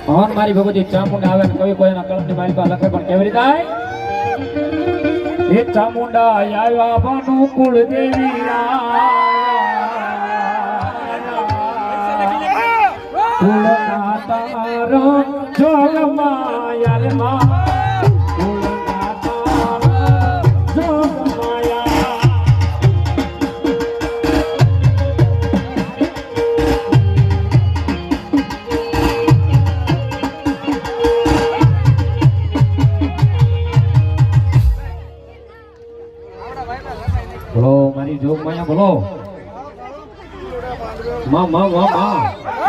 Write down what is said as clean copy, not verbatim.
હન મારી ભગવતી ચામુંડા આવે ને કવિ કોઈના કળશની મારી પાસે લખે પણ કેવી રીતે આય એ ચામુંડા આવ્યા ભાનુ કુળ દેવી કુળના તારો જોગમાં યાર માં કુળના તારો જોગમાં યાર બોલો મારી જોગ માયા બોલો માં માં માં માં